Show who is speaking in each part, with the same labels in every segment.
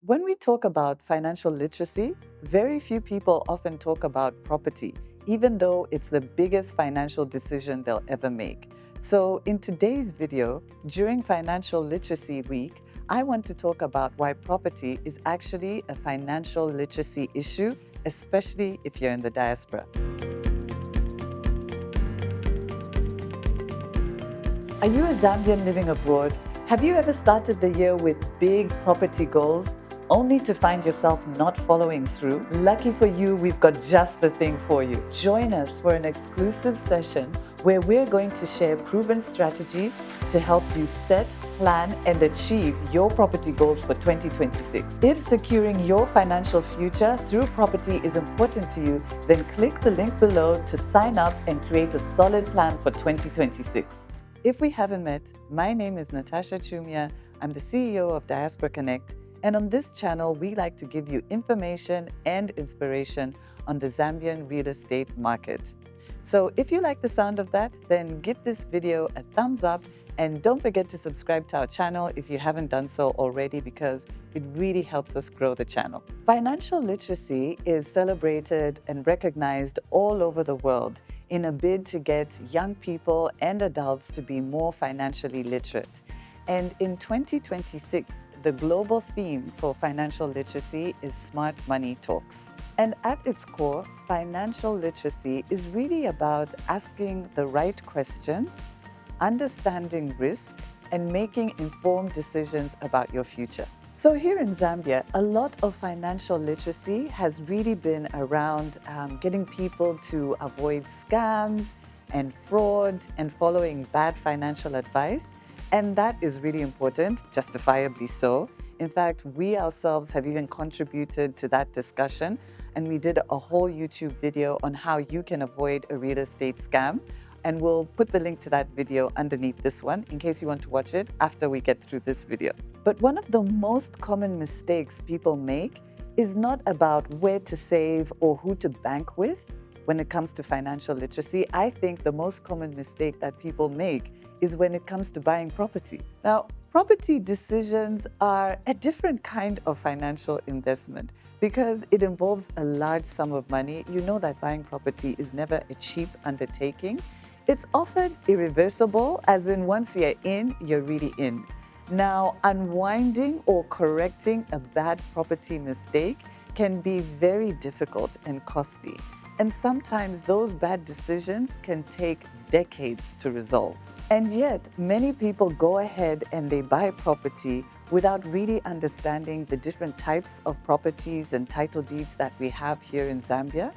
Speaker 1: When we talk about financial literacy, very few people often talk about property, even though it's the biggest financial decision they'll ever make. So, in today's video, during Financial Literacy Week, I want to talk about why property is actually a financial literacy issue, especially if you're in the diaspora. Are you a Zambian living abroad? Have you ever started the year with big property goals only to find yourself not following through? Lucky for you, we've got just the thing for you. Join us for an exclusive session where we're going to share proven strategies to help you set, plan, and achieve your property goals for 2026. If securing your financial future through property is important to you, then click the link below to sign up and create a solid plan for 2026. If we haven't met, my name is Natasha Chumia. I'm the CEO of Diaspora Connect, and on this channel, we like to give you information and inspiration on the Zambian real estate market. So if you like the sound of that, then give this video a thumbs up and don't forget to subscribe to our channel if you haven't done so already, because it really helps us grow the channel. Financial literacy is celebrated and recognized all over the world in a bid to get young people and adults to be more financially literate. And in 2026, the global theme for financial literacy is Smart Money Talks. And at its core, financial literacy is really about asking the right questions, understanding risk, and making informed decisions about your future. So here in Zambia, a lot of financial literacy has really been around getting people to avoid scams and fraud and following bad financial advice. And that is really important, justifiably so. In fact, we ourselves have even contributed to that discussion, and we did a whole YouTube video on how you can avoid a real estate scam. And we'll put the link to that video underneath this one in case you want to watch it after we get through this video. But one of the most common mistakes people make is not about where to save or who to bank with when it comes to financial literacy. I think the most common mistake that people make is when it comes to buying property. Now, property decisions are a different kind of financial investment because it involves a large sum of money. You know that buying property is never a cheap undertaking. It's often irreversible, as in once you're in, you're really in. Now, unwinding or correcting a bad property mistake can be very difficult and costly. And sometimes those bad decisions can take decades to resolve. And yet, many people go ahead and they buy property without really understanding the different types of properties and title deeds that we have here in Zambia.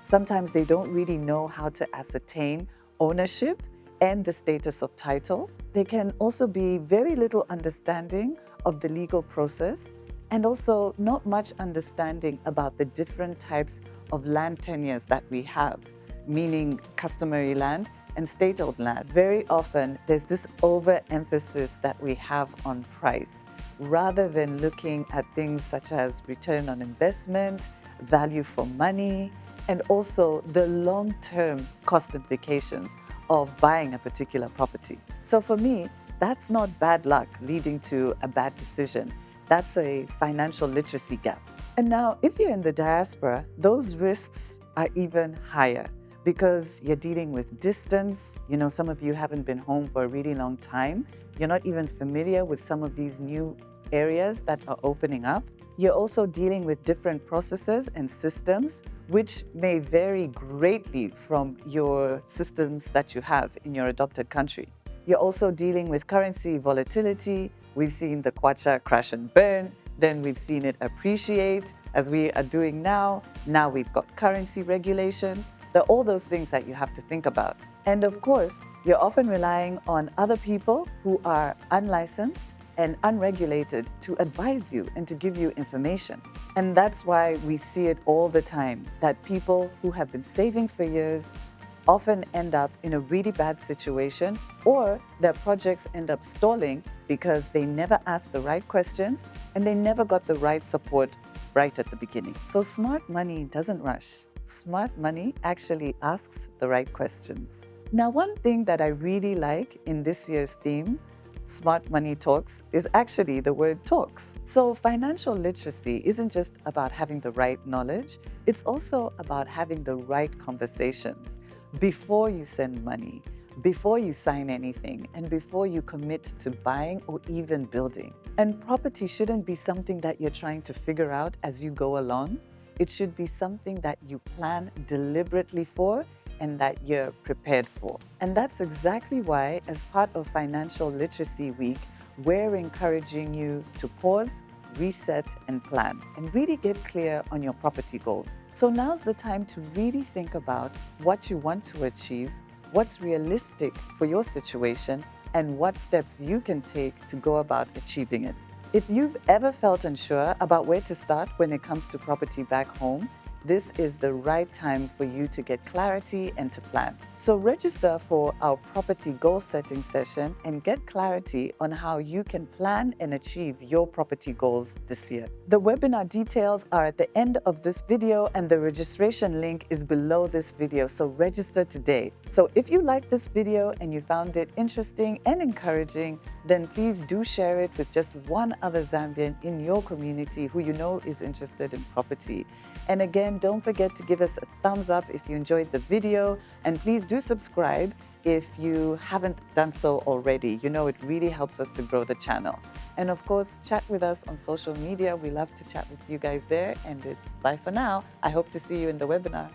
Speaker 1: Sometimes they don't really know how to ascertain ownership and the status of title. There can also be very little understanding of the legal process and also not much understanding about the different types of land tenures that we have, meaning customary land and state-owned land. Very often, there's this overemphasis that we have on price, rather than looking at things such as return on investment, value for money, and also the long-term cost implications of buying a particular property. So for me, that's not bad luck leading to a bad decision. That's a financial literacy gap. And now, if you're in the diaspora, those risks are even higher because you're dealing with distance. You know, some of you haven't been home for a really long time. You're not even familiar with some of these new areas that are opening up. You're also dealing with different processes and systems, which may vary greatly from your systems that you have in your adopted country. You're also dealing with currency volatility. We've seen the kwacha crash and burn. Then we've seen it appreciate, as we are doing now. Now we've got currency regulations. There are all those things that you have to think about. And of course, you're often relying on other people who are unlicensed and unregulated to advise you and to give you information. And that's why we see it all the time, that people who have been saving for years often end up in a really bad situation, or their projects end up stalling because they never asked the right questions and they never got the right support right at the beginning. So smart money doesn't rush. Smart money actually asks the right questions. Now, one thing that I really like in this year's theme Smart Money Talks is actually the word talks. So financial literacy isn't just about having the right knowledge, it's also about having the right conversations before you send money, before you sign anything, and before you commit to buying or even building. And property shouldn't be something that you're trying to figure out as you go along. It should be something that you plan deliberately for and that you're prepared for. And that's exactly why, as part of Financial Literacy Week, we're encouraging you to pause, reset, and plan, and really get clear on your property goals. So now's the time to really think about what you want to achieve, what's realistic for your situation, and what steps you can take to go about achieving it. If you've ever felt unsure about where to start when it comes to property back home, this is the right time for you to get clarity and to plan. So register for our property goal setting session and get clarity on how you can plan and achieve your property goals this year. The webinar details are at the end of this video and the registration link is below this video, so register today. So if you like this video and you found it interesting and encouraging, then please do share it with just one other Zambian in your community who you know is interested in property. And again, don't forget to give us a thumbs up if you enjoyed the video, and please do subscribe if you haven't done so already. You know, it really helps us to grow the channel. And of course, chat with us on social media. We love to chat with you guys there, and it's bye for now. I hope to see you in the webinar.